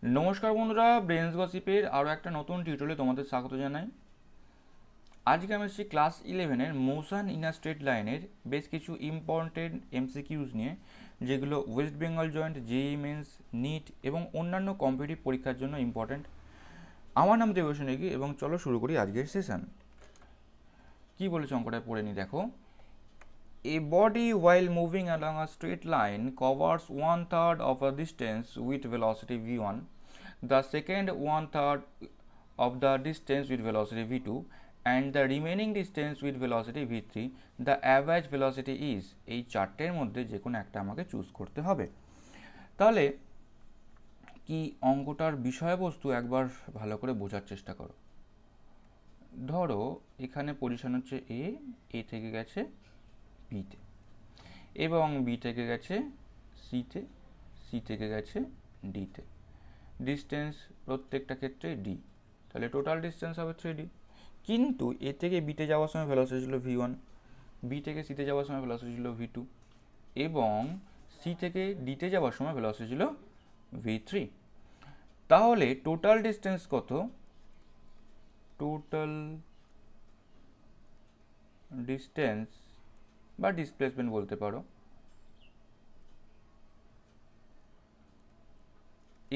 নমস্কার বন্ধুরা, ব্রেনস গসিপের আরও একটা নতুন টিউটোরিয়ালে তোমাদের স্বাগত জানাই। আজকে আমি এসেছি ক্লাস 11-এর মোশন ইন আ স্ট্রেট লাইনের বেশ কিছু ইম্পর্টেন্ট এমসিকিউজ নিয়ে, যেগুলো West Bengal joint, JEE Mains, NEET এবং অন্যান্য কম্পিটিটিভ পরীক্ষার জন্য ইম্পর্টেন্ট। আমার নাম দেবশ্রী নেগি এবং চলো শুরু করি আজকের সেশন। কী বলেছে অঙ্কটা পড়ে নি দেখো। A body while moving along a straight line covers 1/3 of a distance with velocity v1, the second 1/3 of the distance with velocity v2, and the remaining distance with velocity v3. The average velocity is, এই চারটের মধ্যে যে কোনো একটা আমাকে choose করতে হবে। তাহলে কি অঙ্কটার বিষয়বস্তু একবার ভালো করে বোঝার চেষ্টা করো। ধরো এখানে পজিশন হচ্ছে এ থেকে গেছে বিতে, এবং বি থেকে গেছে সিতে, সি থেকে গেছে ডিতে। ডিস্টেন্স প্রত্যেকটা ক্ষেত্রে ডি, তাহলে টোটাল ডিস্টেন্স হবে 3d। কিন্তু এ থেকে বিতে যাওয়ার সময় ভেলোসিটি ছিল v1, বি থেকে সিতে যাওয়ার সময় ভেলোসিটি ছিল v2, এবং সি থেকে ডিতে যাওয়ার সময় ভেলোসিটি ছিল v3। তাহলে টোটাল ডিস্টেন্স কত? টোটাল ডিস্টেন্স বা ডিসপ্লেসমেন্ট বলতে পারো,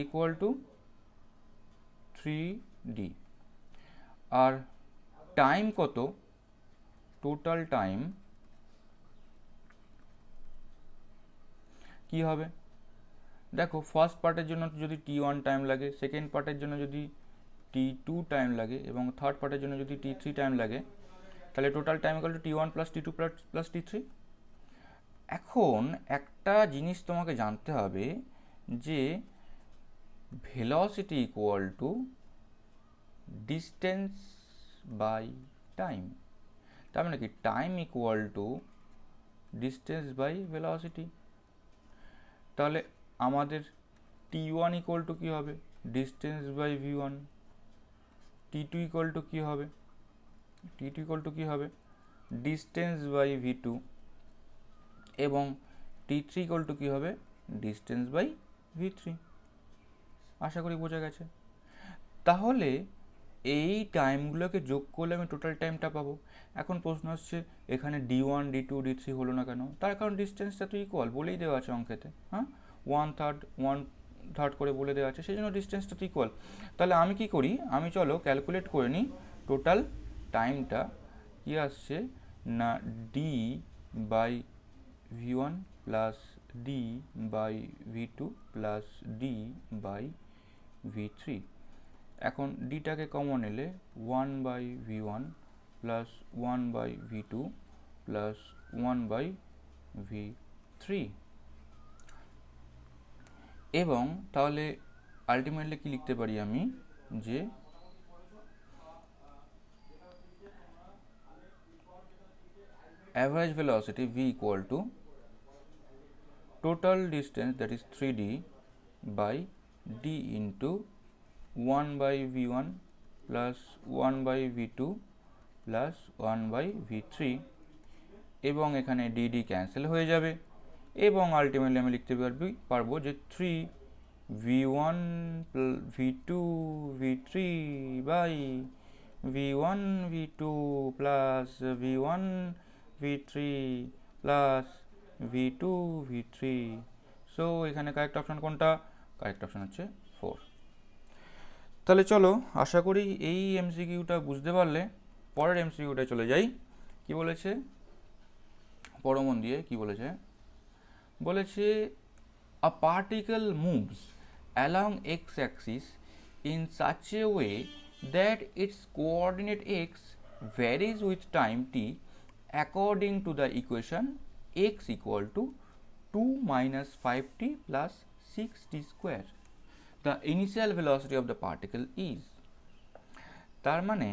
ইকুয়াল টু 3d। আর টাইম কত? টোটাল টাইম কি হবে? দেখো, ফার্স্ট পার্টের জন্য যদি t1 টাইম লাগে, সেকেন্ড পার্টের জন্য যদি t2 টাইম লাগে, এবং থার্ড পার্টের জন্য যদি t3 টাইম লাগে, তাহলে total time equal to t1 plus t2 plus t3। এখন একটা জিনিস তোমাকে জানতে হবে যে velocity equal to distance by time. তার মানে কি time equal to distance by velocity. তাহলে আমাদের t1 ইকুয়াল টু কী হবে? Distance by v1। t2 equal to কী হবে? t2 ইকুয়াল টু কী হবে? Distance by v2। এবং t3 ইকুয়াল টু কী হবে? Distance by v3। আশা করি বোঝা গেছে। তাহলে এই টাইমগুলোকে যোগ করলে আমি টোটাল টাইমটা পাবো। এখন প্রশ্ন আসছে, এখানে d1 d2 d3 হলো না কেন? তার কারণ ডিস্টেন্সটা তো ইকুয়াল বলেই দেওয়া আছে অঙ্কেতে। হ্যাঁ, 1/3 করে বলে দেওয়া আছে, সেই জন্য ডিস্টেন্সটা তো ইকুয়াল। তাহলে আমি কি করি, আমি চলো ক্যালকুলেট করে নিই টোটাল টাইমটা কী আসছে না, d by v1 plus d by v2 plus d by v3। এখন ডিটাকে কমন এলে 1 by v1 plus 1 by v2 plus 1 by v3। এবং তাহলে আলটিমেটলি কি লিখতে পারি আমি, যে average velocity v equal to total distance, that is 3d, by d into 1 by v1 plus 1 by v2 plus 1 by v3। এবং এখানে dd ক্যান্সেল হয়ে যাবে, এবং আলটিমেটলি আমি লিখতে পারবো যে 3 v1 v2 v3 by v1 v2 plus v1 v3 plus v2 v3। So এখানে কারেক্ট অপশন কোনটা? কারেক্ট অপশন হচ্ছে 4। তাহলে চলো, আশা করি এই এমসিকিউটা বুঝতে পারলে। পরের এমসিকিউটা চলে যাই। কি বলেছে পড়ো মন দিয়ে, কি বলেছে? বলেছে a particle moves along x-axis in such a way that its coordinate x varies with time t according to the equation x equal to 2 minus 5t plus 6t square. The initial velocity of the particle is। তার মানে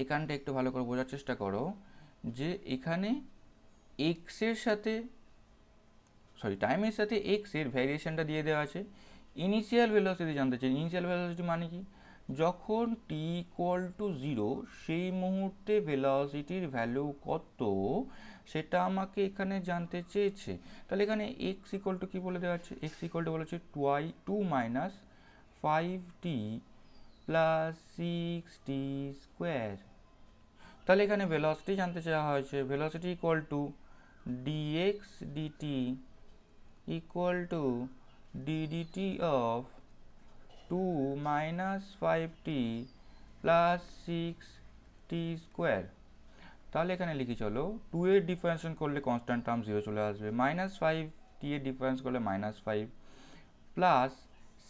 এখানটা একটু ভালো করে বোঝার চেষ্টা করো, যে এখানে এক্স এর সাথে টাইমের সাথে এক্স এর ভ্যারিয়েশনটা দিয়ে দেওয়া আছে। ইনিশিয়াল ভেলোসিটি জানতে চাই। ইনিশিয়াল ভেলোসিটি মানে কি? যখন টি ইকুয়াল টু 0 সেই মুহূর্তে ভেলোসিটির ভ্যালু কত সেটা আমাকে এখানে জানতে চেয়েছে। তাহলে এখানে এক্স ইকুয়াল টু কী বলে দেওয়া আছে, এক্স ইকুয়াল টু বলেছে 2 minus 5t plus 6t square. তাহলে এখানে ভেলোসিটি জানতে চাওয়া হয়েছে, velocity equal to d x d t equal to d d t of 2 minus 5t plus 6t square. তাহলে এখানে লিখি চলো, 2 এর ডিফারেন্সিয়েশন করলে কনস্ট্যান্ট টার্ম 0 চলে আসবে, মাইনাস 5t এর ডিফারেন্স করলে minus 5 plus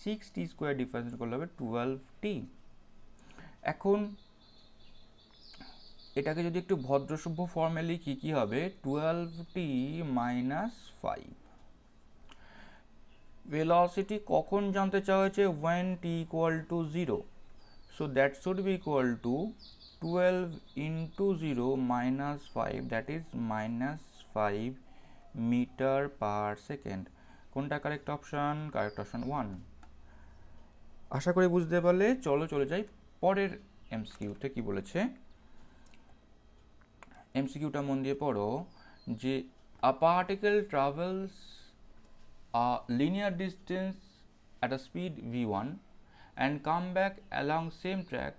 6t square differentiation করলে হবে 12t। এখন এটাকে যদি একটু ভদ্রসভ্য ফর্মে লিখি কী হবে, 12t মাইনাস 5। ভেলোসিটি কখন জানতে চাওয়া হয়েছে, when t equal to 0, so that should be equal to 12 into 0 minus 5, that is minus 5 meter per second। কোনটা কারেক্ট অপশন, কারেক্ট অপশন 1। আশা করি বুঝতে পারলে। চলো চলে যাই পরের এমসিকিউতে। কি বলেছে এমসিকিউটা মন দিয়ে পড়ো, যে a particle travels a linear distance at a speed v1 and come back along same track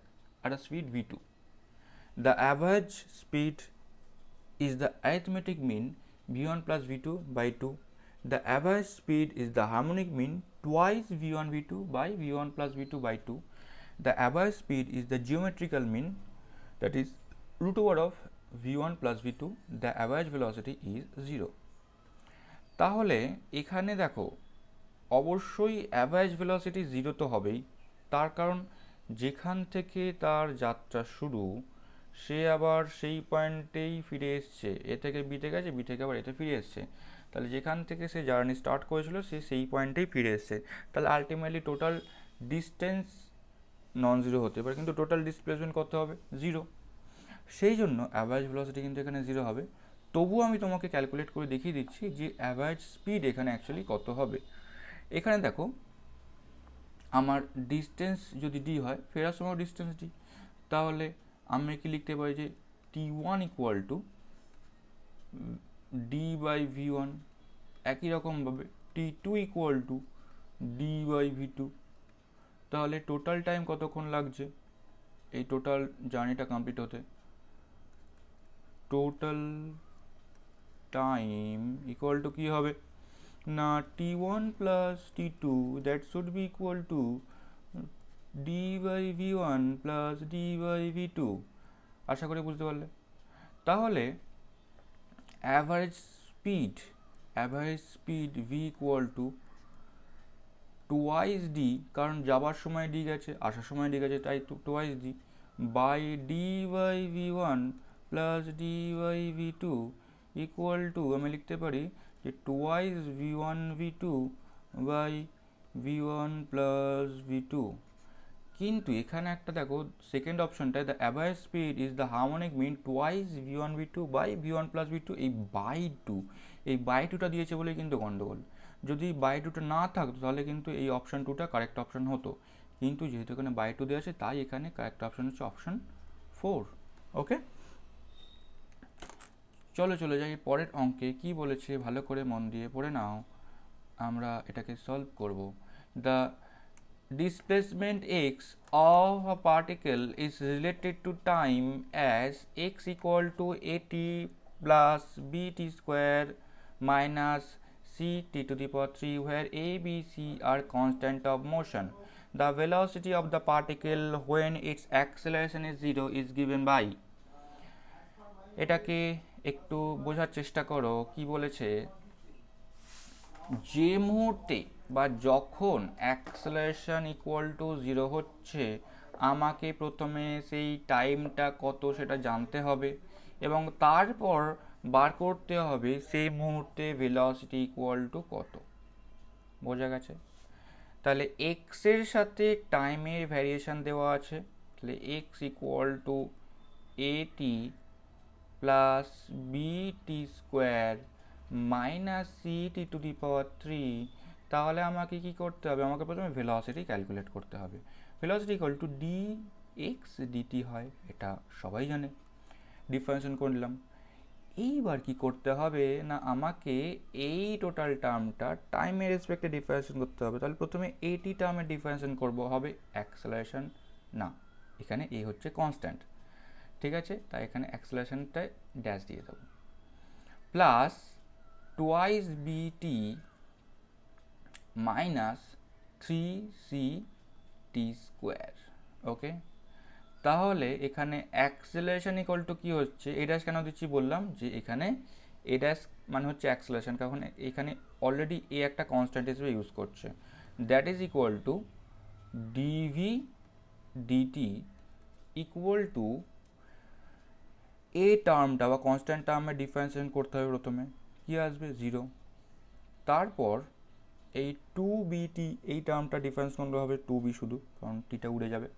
at a speed v2. The average speed is the arithmetic mean v1 plus v2 by 2. The average speed is the harmonic mean twice v1 v2 by v1 plus v2 by 2. The average speed is the geometrical mean, that is root over of v1 plus v2. The average velocity is 0. তাহলে এখানে দেখো অবশ্যই average velocity 0 তো হবেই, তার কারণ যেখান থেকে তার যাত্রা শুরু সে আবার সেই পয়েন্টেই ফিরে এসছে, এ থেকে বিতে গেছে, বি থেকে আবার এতে ফিরে এসছে। তাহলে যেখান থেকে সে জার্নি স্টার্ট করেছিল সে সেই পয়েন্টেই ফিরে এসছে। তাহলে ultimately total distance non zero হতে পারে, কিন্তু টোটাল ডিসপ্লেসমেন্ট কত হবে, 0। সেই জন্য অ্যাভারেজ ভেলোসিটি কিন্তু এখানে 0 হবে। তবুও আমি তোমাকে ক্যালকুলেট করে দেখিয়ে দিচ্ছি যে অ্যাভারেজ স্পিড এখানে অ্যাকচুয়ালি কত হবে। এখানে দেখো আমার ডিস্টেন্স যদি ডি হয়, ফেরার সময় ডিস্টেন্স ডি, তাহলে আমি কি লিখতে পারি যে t1 equal to D by V one. একই রকমভাবে t2 equal to D by V two. তাহলে টোটাল টাইম কতক্ষণ লাগছে এই টোটাল জার্নিটা কমপ্লিট হতে, টোটাল টাইম ইকুয়াল টু কী হবে না, t1 plus t2, that should be equal to D by V one plus D by V two. আশা করি বুঝতে পারলে। তাহলে average speed V equal to twice D, কারণ যাবার সময় ডি গেছে আসার সময় ডি গেছে, তাই twice D by D by V one plus D by V two equal to আমি লিখতে পারি যে twice V one V two by V one plus V two. কিন্তু এখানে একটা দেখো সেকেন্ড অপশনটায় the average speed is the harmonic mean twice V one V two by V one plus V two, এই বাই টুটা দিয়েছে বলেই কিন্তু গন্ডগোল। যদি বাই টুটা না থাকতো তাহলে কিন্তু এই অপশন টুটা কারেক্ট অপশন হতো, কিন্তু যেহেতু এখানে বাই টু দেওয়া আছে তাই এখানে কারেক্ট অপশন হচ্ছে অপশন 4। ওকে, চলো চলে যাই পরের অঙ্কে। কি বলেছে ভালো করে মন দিয়ে পড়ে নাও, আমরা এটাকে সলভ করব। The displacement x of a particle is related to time as x equal to at plus bt square minus ct to the power 3, where a, b, c are constant of motion. The velocity of the particle when its acceleration is 0 is given by। এটাকে একটু বোঝার চেষ্টা করো। কি বলেছে, যে মুহূর্তে বা যখন অ্যাক্সেলারেশন ইকুয়াল টু 0 হচ্ছে আমাকে প্রথমে সেই টাইমটা কত সেটা জানতে হবে এবং তারপর বার করতে হবে সেই মুহূর্তে ভেলোসিটি ইকুয়াল টু কত। বোঝা গেছে? তাহলে এক্সের সাথে টাইমের ভ্যারিয়েশন দেওয়া আছে, তাহলে X equal to AT plus BT square minus CT to the power 3। তাহলে আমাকে কি করতে হবে, আমাকে প্রথমে ভেলোসিটি ক্যালকুলেট করতে হবে। Velocity equal to d x d t হয়, এটা সবাই জানে। ডিফারেন্সিয়েশন করলাম। এইবার কি করতে হবে না, আমাকে এই টোটাল টার্মটা টাইমের রেসপেক্টে ডিফারেন্সিয়েশন করতে হবে। তাহলে প্রথমে এইটি টার্মের ডিফারেন্সিয়েশন করবো, হবে অ্যাক্সেলারেশন না, এখানে এ হচ্ছে কনস্ট্যান্ট, ঠিক আছে, তাই এখানে অ্যাক্সেলারেশনটায় ড্যাশ দিয়ে দেবো, প্লাস টোয়াইস বিটি মাইনাস 3ct স্কোয়ার। ওকে, তাহলে এখানে অ্যাক্সেলারেশন ইকুয়াল টু কী হচ্ছে, এ ড্যাশ কেন দিচ্ছি বললাম, যে এখানে এ ড্যাশ মানে হচ্ছে অ্যাক্সেলারেশন, কারণ এখানে অলরেডি এ একটা কনস্ট্যান্ট হিসেবে ইউজ করছে, that is equal to DV DT equal to A টার্মটা বা কনস্ট্যান্ট টার্মে ডিফারেন্সিয়েশন করতে হবে, প্রথমে কী আসবে 0, তারপর এই 2bt এই টার্মটা ডিফারেন্স করতে হবে 2b শুধু, কারণ টিটা উড়ে যাবে,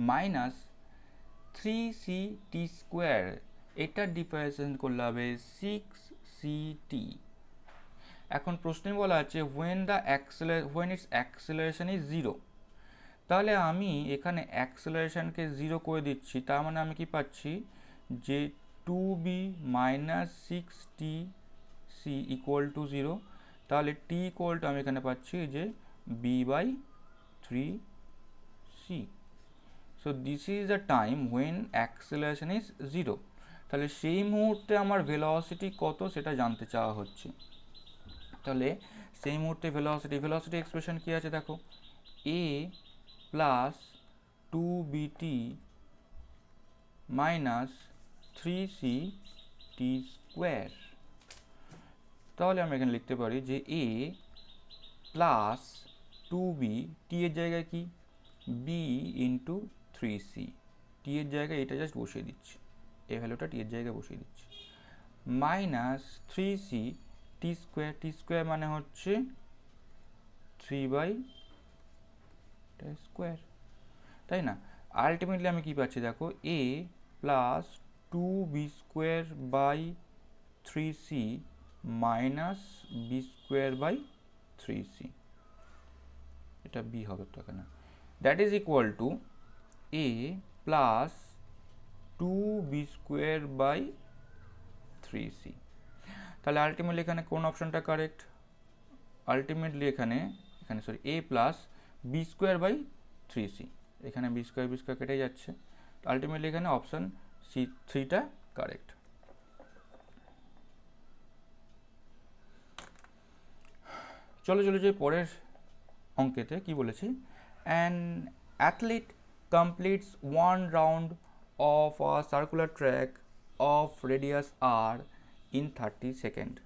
মাইনাস 3ct স্কোয়ার, এটার ডিফারেন্সিয়েশন করলে হবে 6ct। এখন প্রশ্নে বলা আছে when its acceleration is 0, তাহলে আমি এখানে অ্যাক্সেলারেশনকে 0 করে দিচ্ছি, তার মানে আমি কি পাচ্ছি যে 2b minus 6tc equal to 0, তাহলে t ইকুয়াল টু আমি এখানে পাচ্ছি যে b/3c। So this is the time when acceleration is 0। তাহলে সেই মুহূর্তে আমার ভেলোসিটি কত সেটা জানতে চাওয়া হচ্ছে। তাহলে সেই মুহূর্তে ভেলোসিটি এক্সপ্রেশন কী আছে দেখো, a plus 2bt minus 3ct square. তাহলে আমি এখানে লিখতে পারি যে a প্লাস 2b, টি এর জায়গায় কি b ইন্টু 3c, টি এর জায়গায় এটা জাস্ট বসিয়ে দিচ্ছি, এই ভ্যালুটা টি এর জায়গায় বসিয়ে দিচ্ছি, মাইনাস 3c টি স্কোয়ার মানে হচ্ছে 3/স্কোয়ার, তাই না। আলটিমেটলি আমি কি পাচ্ছি দেখো, a plus 2b² / 3c minus b²/3c, এটা b হবে তো এখানে, that is equal two a plus 2b²/3c। তাহলে আলটিমেটলি এখানে কোন অপশনটা কারেক্ট, আলটিমেটলি এখানে সরি a প্লাস b²/3c, এখানে b² কেটে যাচ্ছে, আলটিমেটলি এখানে অপশন C3টা কারেক্ট। চলো যে পরের অঙ্কেতে কি বলেছি, an athlete completes 1 round of a circular track of radius r in 30 seconds.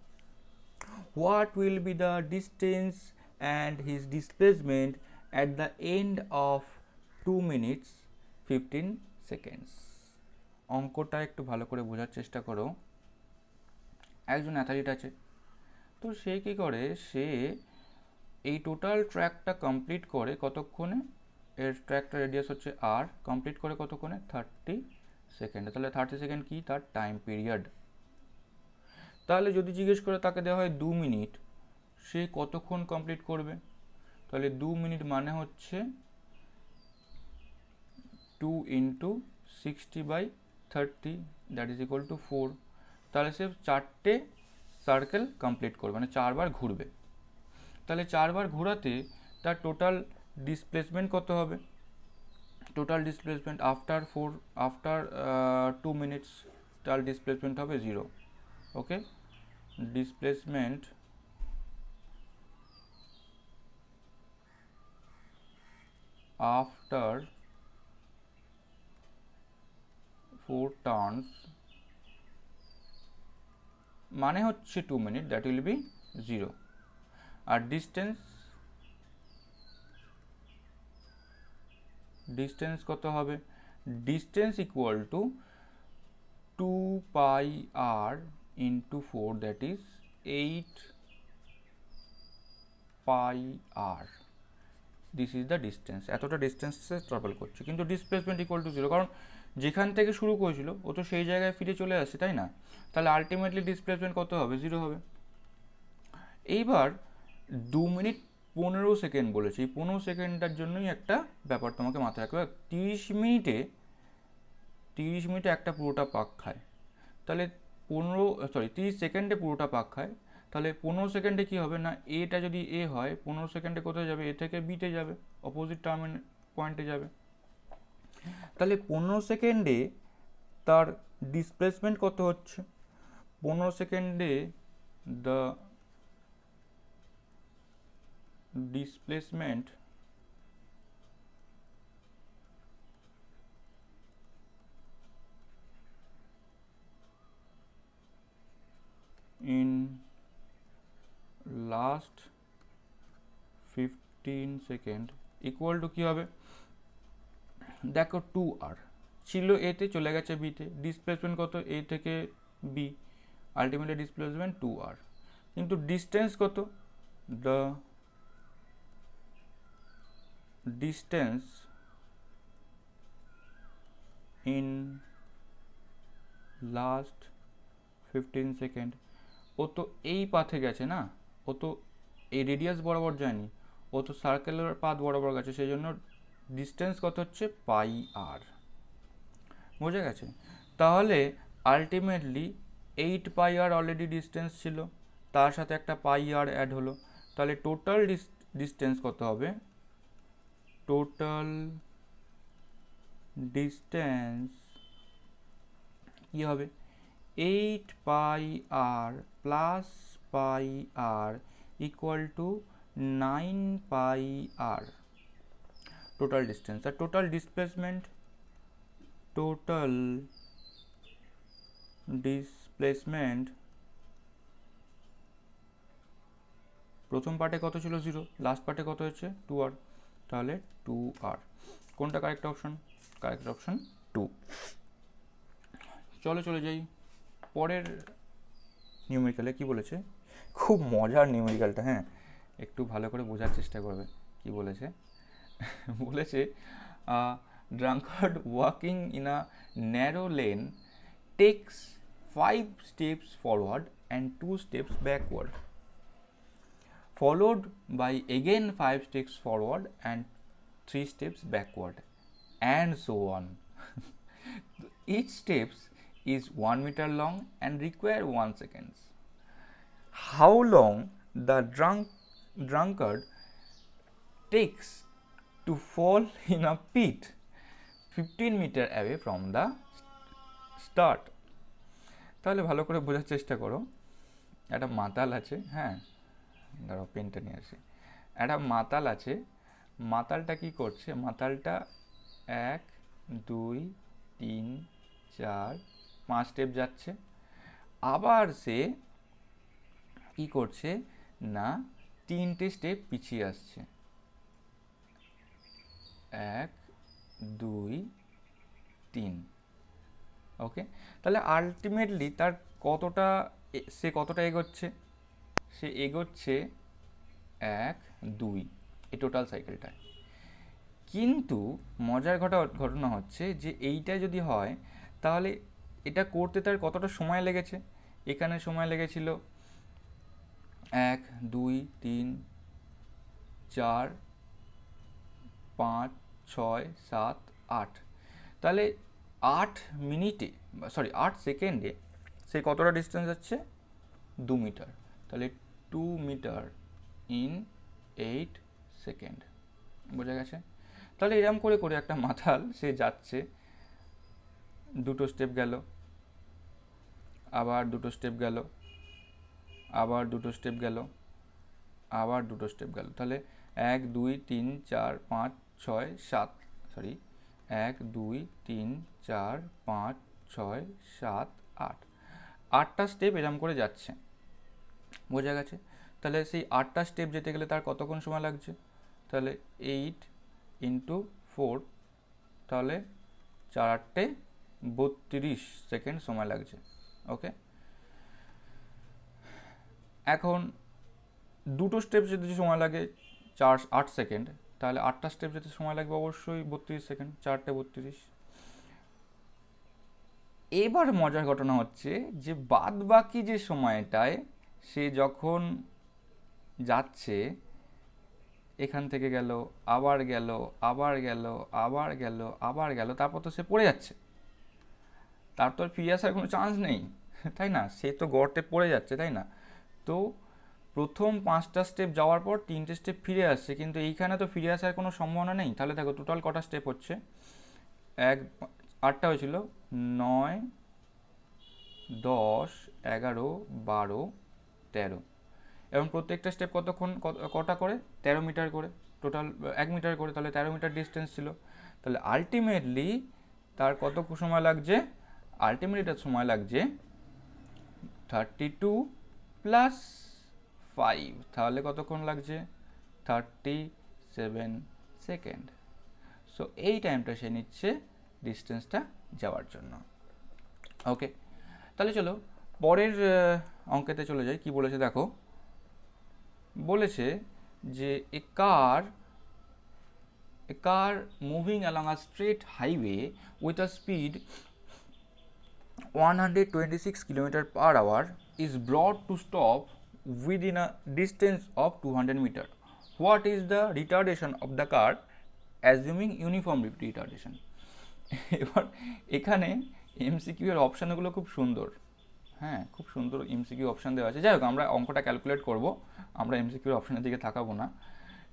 What will be the distance and his displacement at the end of 2 minutes 15 seconds? অঙ্কটা একটু ভালো করে বোঝার চেষ্টা করো। একজন অ্যাথলিট আছে, তো সে কী করে, সে এই টোটাল ট্র্যাকটা কমপ্লিট করে কতক্ষণে, এর ট্র্যাকটা রেডিয়াস হচ্ছে r, কমপ্লিট করে কতক্ষণে 30 সেকেন্ডে। তাহলে 30 সেকেন্ড কি তার টাইম পিরিয়ড। তাহলে যদি জিজ্ঞেস করে তাকে দেওয়া হয় 2 মিনিট, সে কতক্ষণ কমপ্লিট করবে, তাহলে 2 মিনিট মানে হচ্ছে 2 × 60/30, দ্যাট ইজ ইকুয়াল টু 4। তাহলে সে 4টে সার্কেল কমপ্লিট করবে, মানে 4 বার ঘুরবে। তাহলে 4 বার ঘোরাতে তার টোটাল ডিসপ্লেসমেন্ট কত হবে, টোটাল ডিসপ্লেসমেন্ট আফটার 2 মিনিটস তার ডিসপ্লেসমেন্ট হবে 0। ওকে, ডিসপ্লেসমেন্ট আফটার 4 টার্নস মানে হচ্ছে 2 মিনিট, দ্যাট উইল বি 0। আর ডিস্টেন্স কত হবে, distance equal to 2πr into 4, that is 8πr. This is the distance, এতটা ডিস্টেন্সে ট্রাভেল করছে, কিন্তু ডিসপ্লেসমেন্ট ইকুয়াল টু 0, কারণ যেখান থেকে শুরু করেছিল ও তো সেই জায়গায় ফিরে চলে আসছে, তাই না। তাহলে আলটিমেটলি ডিসপ্লেসমেন্ট কত হবে, 0 হবে। এইবার 2 মিনিট 15 সেকেন্ড বলেছে, এই 15 সেকেন্ডটার জন্যই একটা ব্যাপার তোমাকে মাথায় রাখবে। 30 মিনিটে একটা পুরোটা পাক খায়, তাহলে 30 সেকেন্ডে পুরোটা পাক খায়, তাহলে 15 সেকেন্ডে কী হবে না, এটা যদি এ হয় 15 সেকেন্ডে কোথায় যাবে, এ থেকে বিতে যাবে, অপোজিট টার্মিনাল পয়েন্টে যাবে। তাহলে 15 সেকেন্ডে তার ডিসপ্লেসমেন্ট কত হচ্ছে, 15 সেকেন্ডে the displacement in last 15 second equal to কী হবে, দেখো 2r ছিল এতে, চলে গেছে বিতে, ডিসপ্লেসমেন্ট কত, এ থেকে বি, আলটিমেটলি ডিসপ্লেসমেন্ট 2r, কিন্তু ডিস্টেন্স কত, the distance in last 15 second, ও তো এই পাথে গেছে না, ও তো এই রেডিয়াস বরাবর যায়নি, ও তো সার্কেলের পাথ বরাবর গেছে, সেই জন্য ডিস্টেন্স কত হচ্ছে পাই আর, বোঝা গেছে। তাহলে আলটিমেটলি 8 পাই আর অলরেডি ডিস্টেন্স ছিল, তার সাথে একটা পাই আর অ্যাড হলো, তাহলে টোটাল ডিস্টেন্স কত হবে, টোটাল ডিস্টেন্স কী হবে, 8 pi R plus pi R equal to 9 pi R total distance. আর টোটাল ডিসপ্লেসমেন্ট প্রথম পার্টে কত ছিল 0, লাস্ট পার্টে কত হচ্ছে 2r, তাহলে 2r। কোনটা কারেক্ট অপশন, কারেক্ট অপশন 2। চলে যাই পরের নিউমেরিক্যালে। কি বলেছে, খুব মজার নিউমেরিক্যালটা, হ্যাঁ একটু ভালো করে বোঝার চেষ্টা করবে। কি বলেছে, বলেছে drunkard walking in a narrow lane takes 5 steps forward and 2 steps backward, followed by again 5 steps forward and 3 steps backward, and so on. Each steps is 1 meter long and require 1 second. How long the drunkard takes to fall in a pit 15 meter away from the start? তাহলে ভালো করে বোঝার চেষ্টা করো। একটা মাতাল আছে, হ্যাঁ ধরো পেনটা নিয়ে আসি, একটা মাতাল আছে, মাতালটা কি করছে, মাতালটা 1 2 3 4 5 স্টেপ যাচ্ছে, আবার সে কি করছে না 3টে স্টেপ পিছিয়ে আসছে, 1 2 3, ওকে। তাহলে আলটিমেটলি তার সে কতটা এগোচ্ছে, সে এগোচ্ছে 1 2 এই টোটাল সাইকেলটায়। কিন্তু মজার ঘটনা হচ্ছে যে এইটা যদি হয় তাহলে এটা করতে তার কতটা সময় লেগেছে, এখানে সময় লেগেছিল 1 2 3 4 5 6 7 8, তাহলে 8 সেকেন্ডে সে কতটা ডিস্টেন্স যাচ্ছে, 2 মিটার, তাহলে 2 মিটার ইন 8 সেকেন্ড, বোঝা গেছে। তাহলে এরকম করে করে একটা মাতাল সে যাচ্ছে, 2টো স্টেপ গেল, আবার 2টো স্টেপ গেল, আবার 2টো স্টেপ গেল, আবার 2টো স্টেপ গেল, তাহলে 1 2 3 4 5 6 7, 1 2 3 4 5 6 7 8, 8টা স্টেপ এরকম করে যাচ্ছে, বোঝা গেছে। তাহলে সেই 8টা স্টেপ যেতে গেলে তার কতক্ষণ সময় লাগছে, তাহলে 8 × 4, তাহলে 4 8 32 সেকেন্ড সময় লাগছে, ওকে। এখন 2টো স্টেপ যেতে সময় লাগে 8 সেকেন্ড, তাহলে 8টা স্টেপ যেতে সময় লাগবে অবশ্যই 32 সেকেন্ড, 4 × 32। এবার মজার ঘটনা হচ্ছে যে বাদ বাকি যে সময়টায় সে যখন যাচ্ছে এখান থেকে গেল, আবার গেল, আবার গেল, আবার গেল, আবার গেল, তারপর তো সে পড়ে যাচ্ছে, তার তো আর ফিরে আসার কোনো চান্স নেই, তাই না? সে তো গর্তে পড়ে যাচ্ছে, তাই না? তো প্রথম 5টা স্টেপ যাওয়ার পর 3টে স্টেপ ফিরে আসছে, কিন্তু এইখানে তো ফিরে আসার কোনো সম্ভাবনা নেই। তাহলে দেখো টোটাল কটা স্টেপ হচ্ছে, 8টা হয়েছিল, 9, 10, 11, 12, 13, এবং প্রত্যেকটা স্টেপ কটা করে, 13 মিটার করে, টোটাল 1 মিটার করে, তাহলে 13 মিটার ডিস্টেন্স ছিল। তাহলে আলটিমেটলি তার কত সময় লাগছে, আলটিমেটলি তার সময় লাগছে 32 প্লাস 5, তাহলে কতক্ষণ লাগছে, 37 সেকেন্ড। সো এই টাইমটা সে নিচ্ছে ডিস্টেন্সটা যাওয়ার জন্য। ওকে, তাহলে চলো পরের অঙ্কেতে চলে যাই। কি বলেছে দেখো, বলেছে যে a car moving along a straight highway with a speed 126 km/h is brought to stop within a distance of 200 meter. What is the retardation of the car assuming uniform retardation? এবার এখানে এমসিকিউ এর অপশানগুলো খুব সুন্দর, হ্যাঁ খুব সুন্দর MCQ option দেওয়া আছে। যাই হোক, আমরা অঙ্কটা ক্যালকুলেট করব, আমরা এমসিকিউর অপশানের দিকে তাকাবো না,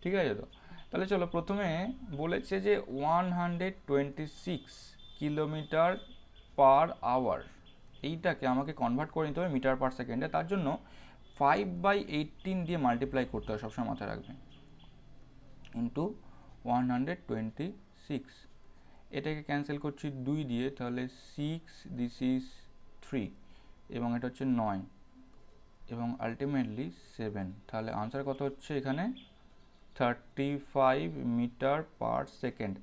ঠিক আছে? তো তাহলে চলো, প্রথমে বলেছে যে 126 km/h, এইটাকে আমাকে কনভার্ট করে নিতে হবে মিটার পার সেকেন্ডে। তার জন্য 5/18 দিয়ে মাল্টিপ্লাই করতে হবে, সবসময় মাথায় রাখবে, ইন্টু 126। এটাকে ক্যান্সেল করছি 2 দিয়ে, তাহলে 6, দিস ইজ 3, এবং এটা হচ্ছে 9, এবং আলটিমেটলি 7। তাহলে আনসার কত হচ্ছে এখানে, 35 মিটার পার সেকেন্ড।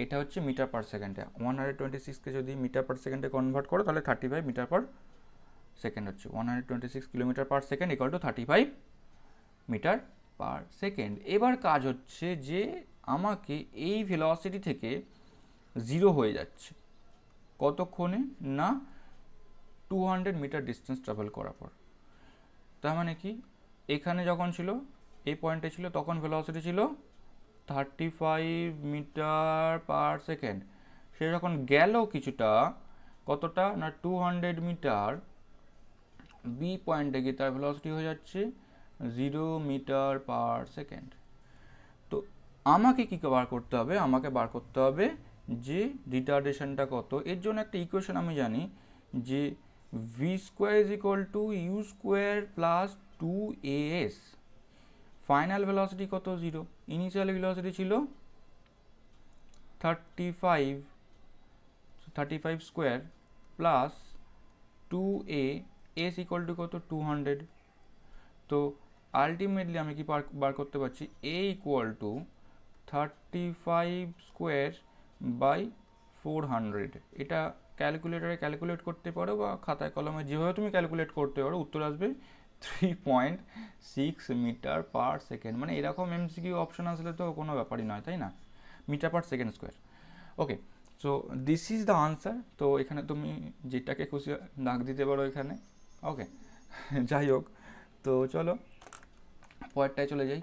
এটা হচ্ছে মিটার পার সেকেন্ডে, 126কে যদি মিটার পার সেকেন্ডে কনভার্ট করো তাহলে 35 মিটার পার সেকেন্ড হচ্ছে। 126 kilometre per second equal to 35 metre per second. এবার কাজ হচ্ছে যে আমাকে এই ভেলোসিটি থেকে 0 হয়ে যাচ্ছে কতক্ষণে না, 200 মিটার ডিস্টেন্স ট্রাভেল করার পর। তার মানে কি, এখানে যখন ছিল, এই পয়েন্টে ছিল, তখন ভেলোসিটি ছিল 35 মিটার পার সেকেন্ড। সে যখন গেল কিছুটা, কতটা না 200 মিটার, বি পয়েন্টে গিয়ে তার ভেলোসিটি হয়ে যাচ্ছে 0 মিটার পার সেকেন্ড। তো আমাকে কি বার করতে হবে, আমাকে বার করতে হবে যে রিটার্ডেশনটা কত। এর জন্য একটা ইকুয়েশন আমি জানি যে v square is equal to u square plus 2as। Final velocity কত, 0। ইনিশিয়াল ভেলোসিটি ছিল 35 square plus 2a, s equal to কত, 200। তো আলটিমেটলি আমি কি বার করতে পারছি, a equal to 35 square by 400। এটা ক্যালকুলেটরে ক্যালকুলেট করতে পারো বা খাতায় কলমে যেভাবে তুমি ক্যালকুলেট করতে পারো, উত্তর আসবে 3.6 মিটার পার সেকেন্ড। মানে এরকম এমসিকিউ অপশন আসলে তো কোনো ব্যাপারই নয়, তাই না? Metre per second square. Okay, so this is the answer. তো এখানে তুমি যেটাকে খুশি দাগ দিতে পারো এখানে। ওকে, যাই হোক, তো চলো পরেরটায় চলে যাই।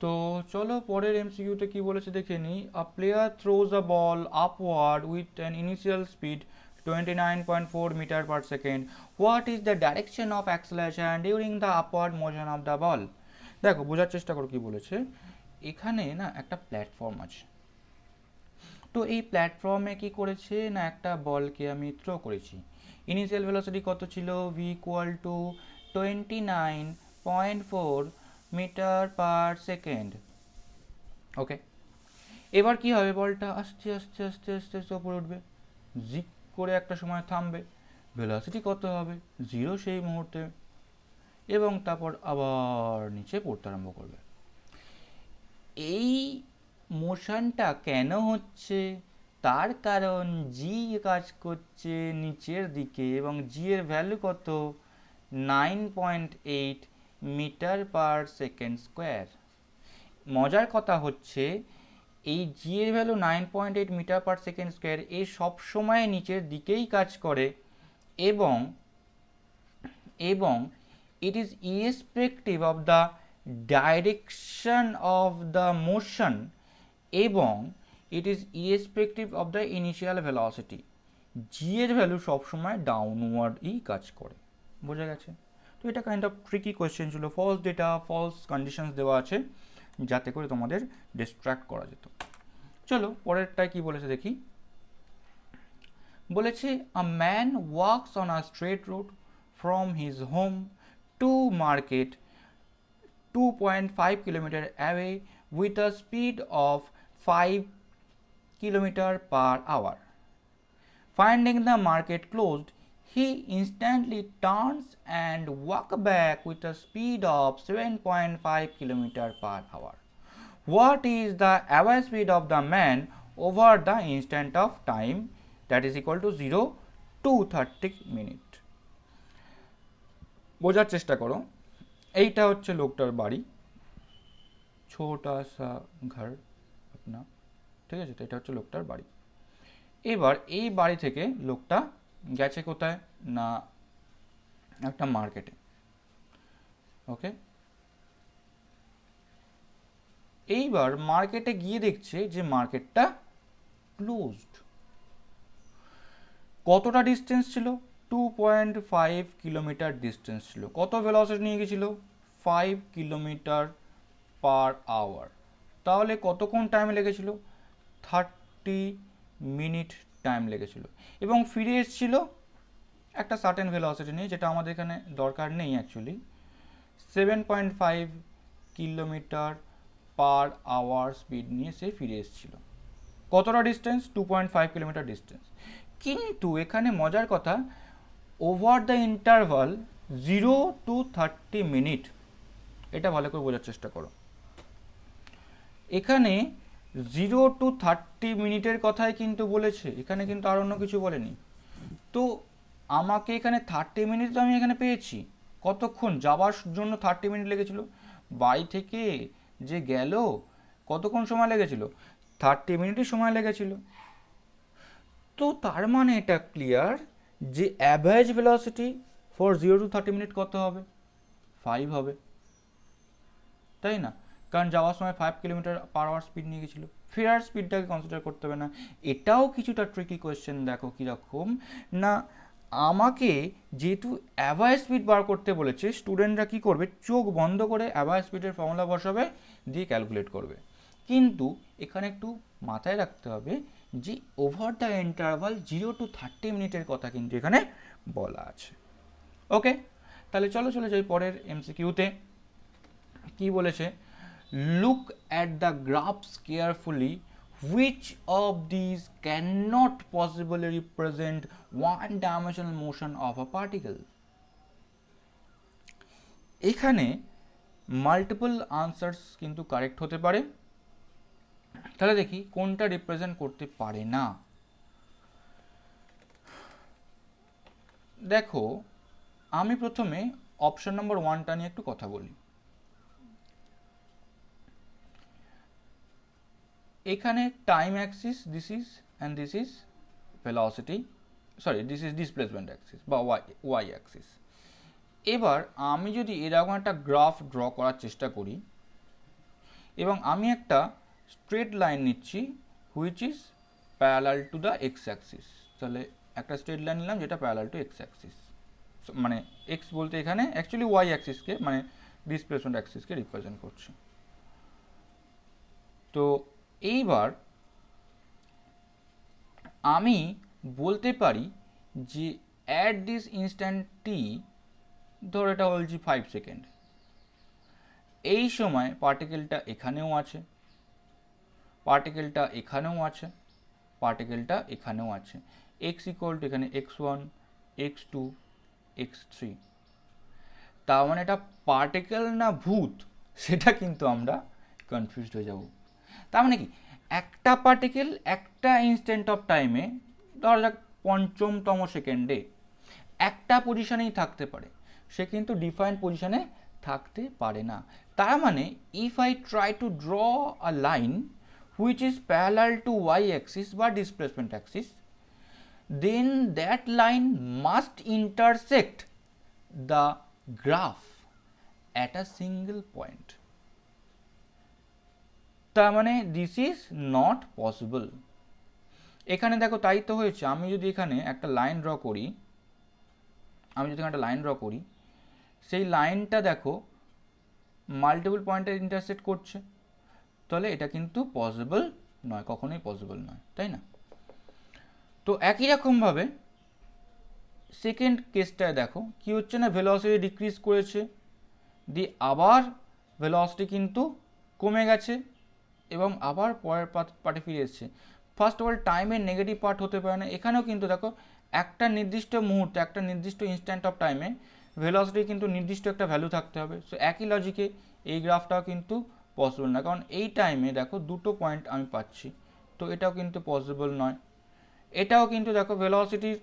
তো চলো পরের এমসিকিউতে কি বলেছে দেখে নিই। A player throws a ball upward with an initial speed 29.4 metre per second. What is the direction of acceleration during the upward motion of the ball? দেখো বোঝার চেষ্টা করো কি বলেছে। এখানে না একটা প্ল্যাটফর্ম আছে, তো এই প্ল্যাটফর্মে কি করেছে না, একটা বলকে আমি থ্রো করেছি। ইনিশিয়াল ভেলোসিটি কত ছিল, V equal to 29.4 metre per second. Okay, এবার কি হবে, বলটা আস্তে আস্তে আস্তে আস্তে আস্তে উপরে উঠবে, জিক করে একটা সময় থামবে, ভেলোসিটি কত হবে, 0 সেই মুহূর্তে, এবং তারপর আবার নিচে পড়তে আরম্ভ করবে। এই মোশনটা কেন হচ্ছে, তার কারণ জি কাজ করছে নিচের দিকে, এবং জি এর ভ্যালু কত, 9.8 মিটার পার সেকেন্ড স্কোয়ার। মজার কথা হচ্ছে এই জি এর value 9.8 metre per second square, এ সবসময় নিচের দিকেই কাজ করে, এবং it is irrespective of the direction of the motion এবং it is irrespective of the initial velocity. G এর ভ্যালু সবসময় ডাউনওয়ার্ডই কাজ করে। বোঝা গেছে? তো এটা কাইন্ড অফ ট্রিকি কোয়েশ্চেন ছিল, ফলস ডেটা, ফলস কন্ডিশনস দেওয়া আছে যাতে করে তোমাদের ডিস্ট্র্যাক্ট করা যেত। চলো পরেরটায় কি বলেছে দেখি। বলেছে a man walks on a straight road from his home to market 2.5 kilometer away with a speed of 5 kilometer per hour. Finding the market closed, he instantly turns and walks back with a speed of 7.5 kilometer per hour. What is the average speed of the man over the instant of time that is equal to 0 to 30 minutes? বোঝার চেষ্টা করো। এইটা হচ্ছে লোকটার বাড়ি, ছোটা সা ঘর আপনা, ঠিক আছে? তো এটা হচ্ছে লোকটার বাড়ি। এবার এই বাড়ি থেকে লোকটা গেছে কোথায় না একটা মার্কেটে। ওকে, এইবার মার্কেটে গিয়ে দেখছে যে মার্কেটটা ক্লোজড। কতটা ডিস্টেন্স ছিল? 2.5 কিলোমিটার ডিস্টেন্স ছিল। কত ভেলোসিটি নিয়ে গেছিল? 5 কিলোমিটার পার আওয়ার। তাহলে কতক্ষণ টাইম লেগেছিল? 30 মিনিট টাইম লেগেছিল। এবং ফিরে এসেছিল একটা সার্টেন ভেলোসিটি নিয়ে, যেটা আমাদের এখানে দরকার নেই actually. 7.5 kilometre per hour speed নিয়ে সে ফিরে এসেছিল। কতটা ডিস্টেন্স? 2.5 kilometre distance. কিন্তু এখানে মজার কথা, over the interval 0 to 30 minute. এটা ভালো করে বোঝার চেষ্টা করো। এখানে 0 to 30 মিনিটের কথাই কিন্তু বলেছে, এখানে কিন্তু আর অন্য কিছু বলেনি। তো আমাকে এখানে 30 মিনিট তো আমি এখানে পেয়েছি। কতক্ষণ যাওয়ার জন্য 30 মিনিট লেগেছিল? বাড়ি থেকে যে গেল কতক্ষণ সময় লেগেছিল? 30 মিনিটই সময় লেগেছিল। তো তার মানে এটা ক্লিয়ার যে average velocity for 0 to 30 minute কত হবে? 5 হবে, তাই না? কারণ যাওয়ার সময় 5 কিলোমিটার পার আওয়ার স্পিড নিয়ে গেছিলো। ফেরার স্পিডটাকে কনসিডার করতে হবে না। এটাও কিছুটা ট্রিকি কোয়েশ্চেন। দেখো কীরকম না, আমাকে যেহেতু অ্যাভারেজ স্পিড বার করতে বলেছে, স্টুডেন্টরা কী করবে? চোখ বন্ধ করে অ্যাভারেজ স্পিডের ফর্মুলা বসাবে, দিয়ে ক্যালকুলেট করবে। কিন্তু এখানে একটু মাথায় রাখতে হবে যে ওভার দ্য ইন্টারভাল 0 to 30 মিনিটের কথা কিন্তু এখানে বলা আছে। ওকে, তাহলে চলো চলে যাই পরের এমসিকিউতে। কি বলেছে? Look at the graphs carefully, which of these cannot possibly represent one dimensional motion of a particle? এখানে মাল্টিপল আনসার্স কিন্তু কারেক্ট হতে পারে। তাহলে দেখি কোনটা রিপ্রেজেন্ট করতে পারে না। দেখো, আমি প্রথমে অপশন নম্বর 1টা নিয়ে একটু কথা বলি। এখানে time axis this is, and this is velocity, sorry this is displacement Axis বা ওয়াই অ্যাক্সিস। এবার আমি যদি এরকম একটা গ্রাফ ড্র করার চেষ্টা করি এবং আমি একটা স্ট্রেট লাইন নিচ্ছি which is parallel to the x Axis, তাহলে একটা স্ট্রেট লাইন নিলাম যেটা প্যারালাল টু এক্স অ্যাক্সিস, মানে এক্স বলতে এখানে অ্যাকচুয়ালি ওয়াই অ্যাক্সিসকে, মানে ডিসপ্লেসমেন্ট অ্যাক্সিসকে রিপ্রেজেন্ট করছে। তো এইবার আমি বলতে পারি যে অ্যাট দিস ইনস্ট্যান্ট টি, ধর এটা বলছি 5 সেকেন্ড, এই সময় পার্টিকেলটা এখানেও আছে, পার্টিকেলটা এখানেও আছে, পার্টিকেলটা এখানেও আছে। এক্স ইকুয়াল টু এখানে x1, x2, x3। তার মানে এটা পার্টিকেল না ভূত, সেটা কিন্তু আমরা কনফিউজড হয়ে যাব। তার মানে কি, একটা পার্টিকেল একটা ইনস্ট্যান্ট অফ টাইমে, ধরা যাক 5তম সেকেন্ডে একটা পজিশনেই থাকতে পারে, সে কিন্তু ডিফাইন্ড পজিশনে থাকতে পারে না। তার মানে if I try to draw a line which is parallel to Y axis বা displacement axis, then that line must intersect the graph at a single point. তার মানে দিস ইজ নট পসিবল। এখানে দেখো তাই তো হয়েছে। আমি যদি এখানে একটা লাইন ড্র করি, সেই লাইনটা দেখো মাল্টিপল পয়েন্টে ইন্টারসেক্ট করছে, তাহলে এটা কিন্তু পসিবল নয়, কখনোই পসিবল নয়, তাই না? তো একই রকমভাবে সেকেন্ড কেসটায় দেখো কি হচ্ছে না, ভেলোসিটি ডিক্রিজ করেছে, দিয়ে আবার ভেলোসিটি কিন্তু কমে গেছে এবং আবার পরের পার্টে ফিরে এসছে। ফার্স্ট অফ অল টাইমের নেগেটিভ পার্ট হতে পারে না। এখানেও কিন্তু দেখো একটা নির্দিষ্ট মুহূর্তে, একটা নির্দিষ্ট ইনস্ট্যান্ট অফ টাইমে ভেলোসিটি কিন্তু নির্দিষ্ট একটা ভ্যালু থাকতে হবে। সো একই লজিকে এই গ্রাফটাও কিন্তু পসিবল না, কারণ এই টাইমে দেখো দুটো পয়েন্ট আমি পাচ্ছি, তো এটাও কিন্তু পসিবল নয়। এটাও কিন্তু দেখো ভেলোসিটির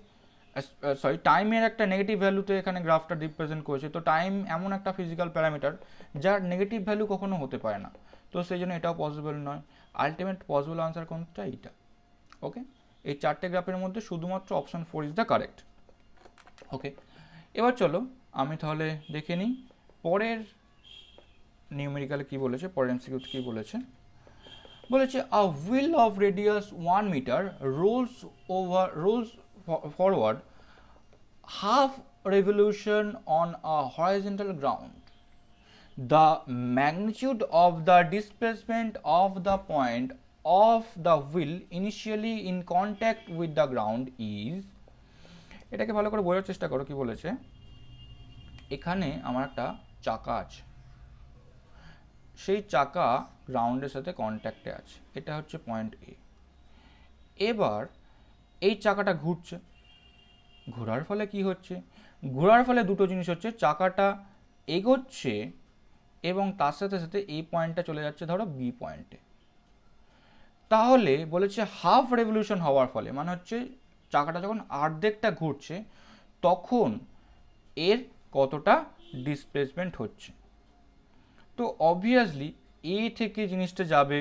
টাইমের একটা নেগেটিভ ভ্যালুতে এখানে গ্রাফটা রিপ্রেজেন্ট করেছে। তো টাইম এমন একটা ফিজিক্যাল প্যারামিটার যার নেগেটিভ ভ্যালু কখনো হতে পারে না, তো সেই জন্য এটাও পসিবল নয়। আলটিমেট পসিবল আনসার কোনটা? এইটা। ওকে, এই চারটে গ্রাফের মধ্যে শুধুমাত্র অপশন 4 ইজ দ্য কারেক্ট। ওকে, এবার চলো আমি তাহলে দেখে নিই পরের নিউমেরিক্যালে কী বলেছে, পরের এমসিকিউতে কী বলেছে। বলেছে a wheel of radius 1 metre rolls forward half revolution on a horizontal ground. The magnitude of the displacement of the point of the wheel initially in contact with the ground is, এটাকে ভালো করে বোঝার চেষ্টা করো কি বলেছে। এখানে আমার একটা চাকা আছে, সেই চাকা গ্রাউন্ডের সাথে কন্ট্যাক্টে আছে, এটা হচ্ছে পয়েন্ট এ। এবার এই চাকাটা ঘুরছে, ঘোরার ফলে কি হচ্ছে, ঘোরার ফলে দুটো জিনিস হচ্ছে, চাকাটা এগোচ্ছে এবং তার সাথে সাথে এই পয়েন্টটা চলে যাচ্ছে ধরো বি পয়েন্টে। তাহলে বলেছে হাফ রেভলিউশন হওয়ার ফলে, মানে হচ্ছে চাকাটা যখন অর্ধেকটা ঘুরছে তখন এর কতটা ডিসপ্লেসমেন্ট হচ্ছে। তো অবভিয়াসলি এ থেকে জিনিসটা যাবে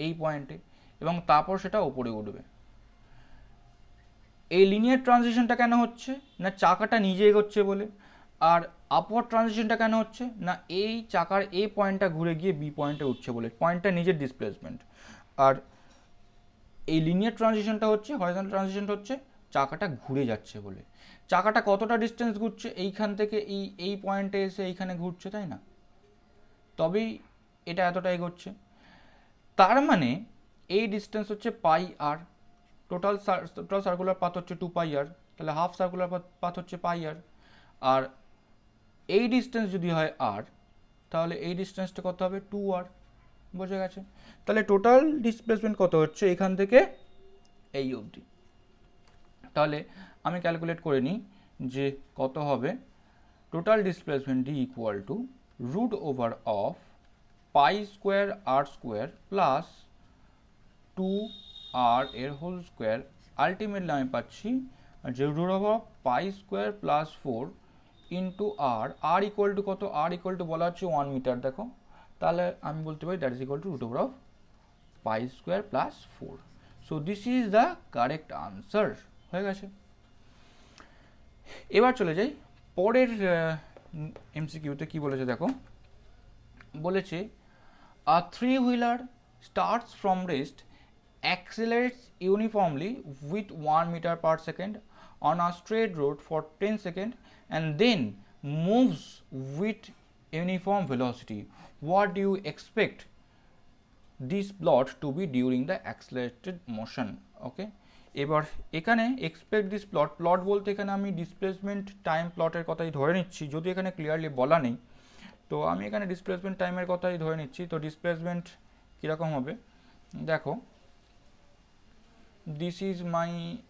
এই পয়েন্টে এবং তারপর সেটা ওপরে উঠবে। এই লিনিয়ার ট্রানজিশনটা কেন হচ্ছে না, চাকাটা নিজে এগোচ্ছে বলে। আর আপওয়ার্ড ট্রানজিশনটা কেন হচ্ছে না, এই চাকার এ পয়েন্টটা ঘুরে গিয়ে বি পয়েন্টে উঠছে বলে, পয়েন্টটা নিজের ডিসপ্লেসমেন্ট। আর এই লিনিয়ার ট্রানজিশনটা হচ্ছে, হরিজন্টাল ট্রানজিশনটা হচ্ছে চাকাটা ঘুরে যাচ্ছে বলে। চাকাটা কতটা ডিস্টেন্স ঘুরছে, এইখান থেকে এই পয়েন্টে এসে এইখানে ঘুরছে, তাই না? তবেই এটা এতটা এগোচ্ছে। তার মানে এই ডিস্টেন্স হচ্ছে পাই আর, টোটাল সার্কুলার পাথ হচ্ছে 2 পাই আর, তাহলে হাফ সার্কুলার পাথ হচ্ছে পাই আর। আর এই ডিস্টেন্স যদি হয় আর, তাহলে এই ডিস্টেন্সটা কত হবে 2 আর। বোঝা গেছে? তাহলে টোটাল ডিসপ্লেসমেন্ট কত হচ্ছে এখান থেকে এই অবধি। তাহলে আমি ক্যালকুলেট করে নিই যে কত হবে total displacement d equal to root over of pi square r square plus 2 r এর হোল স্কোয়ার। আলটিমেটলি আমি পাচ্ছি যে root over pi square plus 4 into r equal to কত, আর ইকুয়াল টু বলা হচ্ছে 1 মিটার। দেখো তাহলে আমি বলতে পারি that is equal to root over of pi square plus 4। So this is the correct answer. হয়ে গেছে। এবার চলে যাই পরের এমসিকিউতে কি বলেছে দেখো। বলেছে আ 3-wheeler starts from rest, accelerates uniformly with 1 meter per second on a straight road for 10 seconds and then moves with uniform velocity. What do you expect this plot to be during the accelerated motion? Okay, এবার এখানে expect this plot বলতে এখানে আমি displacement time প্লটের কথাই ধরে নিচ্ছি, যদি এখানে ক্লিয়ারলি বলা নেই, তো আমি এখানে ডিসপ্লেসমেন্ট টাইমের কথাই ধরে নিচ্ছি। তো ডিসপ্লেসমেন্ট কীরকম হবে দেখো, this is my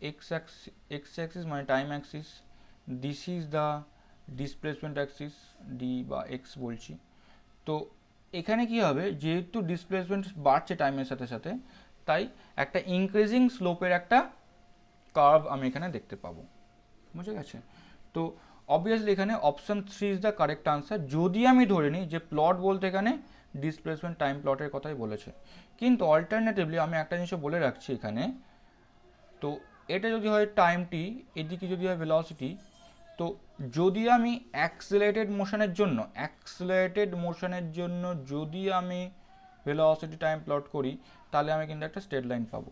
X axis মানে time axis, this is the displacement axis, D বা এক্স বলছি। তো এখানে কি হবে, যেহেতু ডিসপ্লেসমেন্ট বাড়ছে টাইমের সাথে সাথে, তাই একটা ইনক্রিজিং স্লোপের একটা কার্ভ আমি এখানে দেখতে পাবো। বুঝে গেছে? তো অবভিয়াসলি এখানে option 3 is the correct answer, যদি আমি ধরে নিই যে প্লট বলতে এখানে ডিসপ্লেসমেন্ট টাইম প্লটের কথাই বলেছে। কিন্তু অল্টারনেটিভলি আমি একটা জিনিস বলে রাখছি এখানে, তো এটা যদি হয় টাইম টি, এদিকে যদি হয় ভেলোসিটি, তো যদি আমি অ্যাক্সিলারেটেড মোশনের জন্য যদি আমি ভেলোসিটি টাইম প্লট করি, তাহলে আমি কিন্তু একটা স্ট্রেট লাইন পাবো।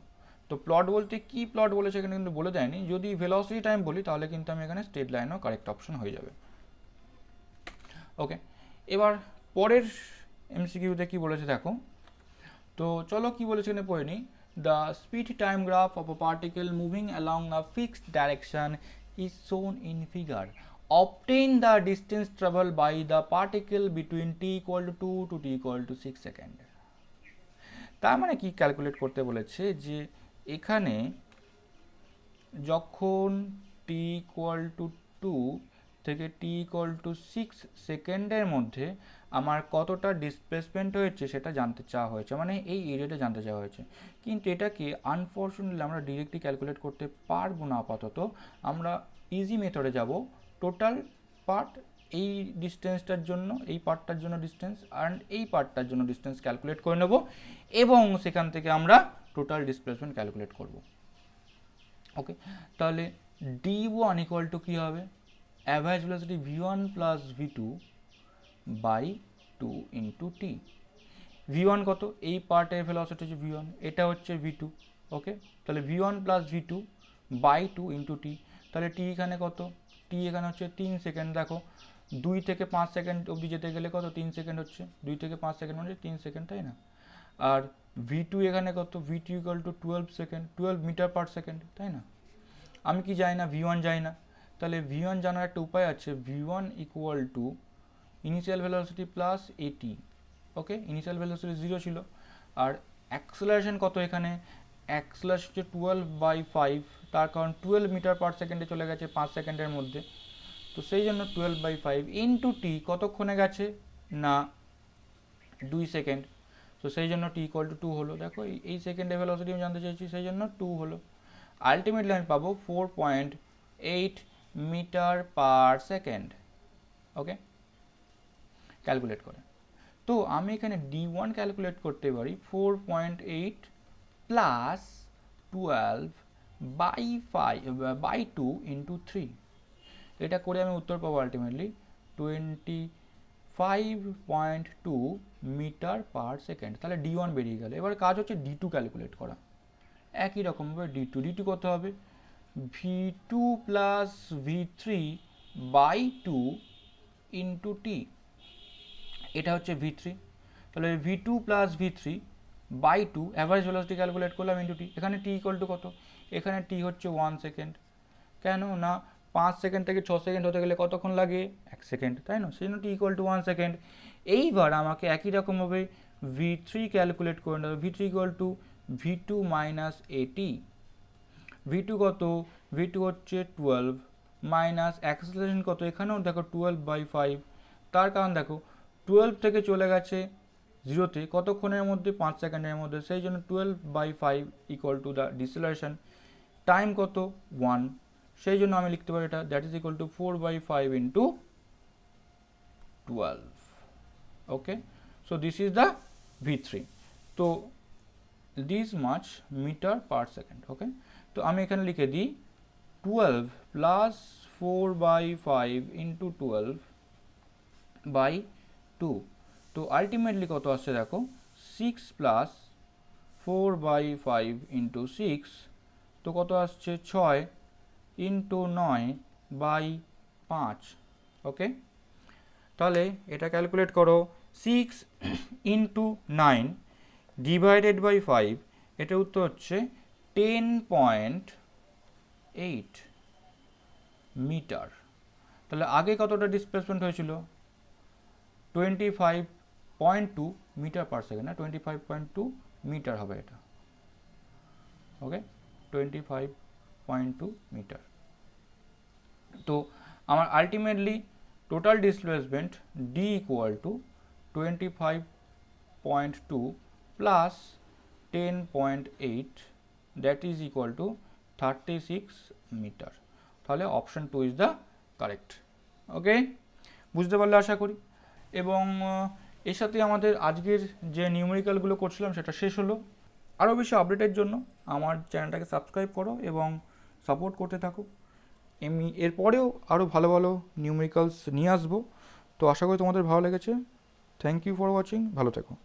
তো প্লট বলতে কি প্লট বলেছে এখানে কিন্তু বলে দেয়নি। যদি ভেলোসিটি টাইম বলি তাহলে কিন্তু আমি এখানে স্ট্রেট লাইনও কারেক্ট অপশন হয়ে যাবে। ওকে, এবার পরের এমসিকিউতে কি বলেছে দেখো। তো চলো কি বলেছে এখানে পড়ে নিই। The speed time graph of a particle moving along a fixed direction is shown in figure. Obtain the distance traveled by the particle between t equal to 2 to t equal to 6 second. তার মানে কি calculate করতে বলেছে যে এখানে যখন t equal to 2 থেকে t equal to 6 সেকেন্ডের মধ্যে আমার কতটা ডিসপ্লেসমেন্ট হয়েছে সেটা জানতে চাওয়া হয়েছে, মানে এই এরিয়াটা জানতে চাওয়া হয়েছে। কিন্তু এটাকে আনফর্চুনেটলি আমরা ডিরেক্টলি ক্যালকুলেট করতে পারবো না আপাতত। আমরা ইজি মেথডে যাব। টোটাল পার্ট এই ডিস্টেন্সটার জন্য, এই পার্টটার জন্য ডিস্টেন্স অ্যান্ড এই পার্টটার জন্য ডিস্টেন্স ক্যালকুলেট করে নেব এবং সেখান থেকে আমরা টোটাল ডিসপ্লেসমেন্ট ক্যালকুলেট করব। ওকে, তাহলে d1 ইকুয়াল টু কী হবে? Average velocity v1 plus v2 by 2 into t. v1 কত? এই পার্টের ভেলোসিটি হচ্ছে v1, এটা হচ্ছে v2। ওকে, তাহলে v1 plus v2 by 2 into টি। তাহলে টি এখানে কত? টি এখানে হচ্ছে 3 সেকেন্ড। দেখো 2 থেকে 5 সেকেন্ড অবধি যেতে গেলে কত? 3 সেকেন্ড হচ্ছে। 2 থেকে 5 সেকেন্ড মানে 3 সেকেন্ড, তাই না? আর v2 এখানে কত? v2 equal to 12 second, 12 metre per second, তাই না? আমি কি জানি না? v1 জানি না। তাহলে v1 জানার একটা উপায় আছে। v1 equal to initial velocity plus এটি। ওকে, ইনিশিয়াল ভেলোসিটি 0 ছিল। আর অ্যাক্সেলারেশন কত এখানে? অ্যাক্সেলারেশন হচ্ছে 12/5, তার কারণ 12 মিটার পার সেকেন্ডে চলে গেছে 5 সেকেন্ডের মধ্যে। তো সেই জন্য 12/5 ইন্টু টি কতক্ষণে গেছে? না 2 সেকেন্ড। তো সেই জন্য টি ইকুয়াল টু 2 হলো। দেখো এই সেকেন্ডে ভেলোসিটি আমি জানতে চাইছি, সেই জন্য 2 হলো। আলটিমেটলি আমি পাবো 4.8 মিটার পার সেকেন্ড। ওকে, ক্যালকুলেট করে। তো আমি এখানে d1 ক্যালকুলেট করতে পারি 4.8 প্লাস 12 বাই 2 ইন্টু 3। এটা করে আমি উত্তর পাবো আলটিমেটলি 25.2 মিটার পার সেকেন্ড। তাহলে d1 বেরিয়ে গেল। এবার কাজ হচ্ছে d2 ক্যালকুলেট করা। একই রকমভাবে d2 কত হবে? v2 plus v3 by 2 into টি। এটা হচ্ছে v3। তাহলে v2 plus v3 by 2 average velocity calculate করলাম ইন্টু টি। এখানে টি ইকুয়াল টু কত? এখানে টি হচ্ছে 1 সেকেন্ড। কেন না 5 সেকেন্ড থেকে 6 সেকেন্ড হতে গেলে কতক্ষণ লাগে? 1 সেকেন্ড, তাই না? সেই জন্য টি ইকুয়াল টু 1 সেকেন্ড। এইবার আমাকে একই রকমভাবে v3 ক্যালকুলেট করে নেবে। v3 equal to v2 minus এটি। v2 কত? v2 হচ্ছে 12 মাইনাস অ্যাক্সেলারেশন কত? এখানেও দেখো 12/5, তার কারণ দেখো 12 থেকে চলে গেছে 0-তে কতক্ষণের মধ্যে? 5 সেকেন্ডের মধ্যে। সেই জন্য 12/5 equal to the deceleration time কত? 1। সেই জন্য আমি লিখতে পারি এটা that is equal to 4/5 into 12। Okay, so this is the v3। তো this much metre per second. Okay, তো আমি এখানে লিখে দিই 12 প্লাস 4/5 ইন্টু 12 বাই 2। তো আলটিমেটলি কত আসছে দেখো 6 প্লাস 4/5 ইন্টু 6, তো কত আসছে 6 ইন্টু 9/5। ওকে, তাহলে এটা ক্যালকুলেট করো। 6 ইন্টু 9 ডিভাইডেড বাই 5, এটার উত্তর হচ্ছে 10.8 মিটার। তাহলে আগে কতটা ডিসপ্লেসমেন্ট হয়েছিল? 25.2 মিটার পার সেকেন্ড, না 25.2 মিটার হবে এটা। Okay, 25.2 metre. তো আমার ultimately total displacement d equal to 25.2 plus 10.8 that is equal to 36 metre. তাহলে option 2 is the correct. Okay, বুঝতে পারলে আশা করি। এবং এর সাথে আমাদের আজকের যে নিউমেরিক্যালগুলো করছিলাম সেটা শেষ হলো। আরও বেশি আপডেটের জন্য আমার চ্যানেলটাকে সাবস্ক্রাইব করো এবং সাপোর্ট করতে থাকো। এরপরেও আরও ভালো ভালো নিউমেরিক্যালস নিয়ে আসবো। তো আশা করি তোমাদের ভালো লেগেছে। থ্যাংক ইউ ফর ওয়াচিং, ভালো থেকো।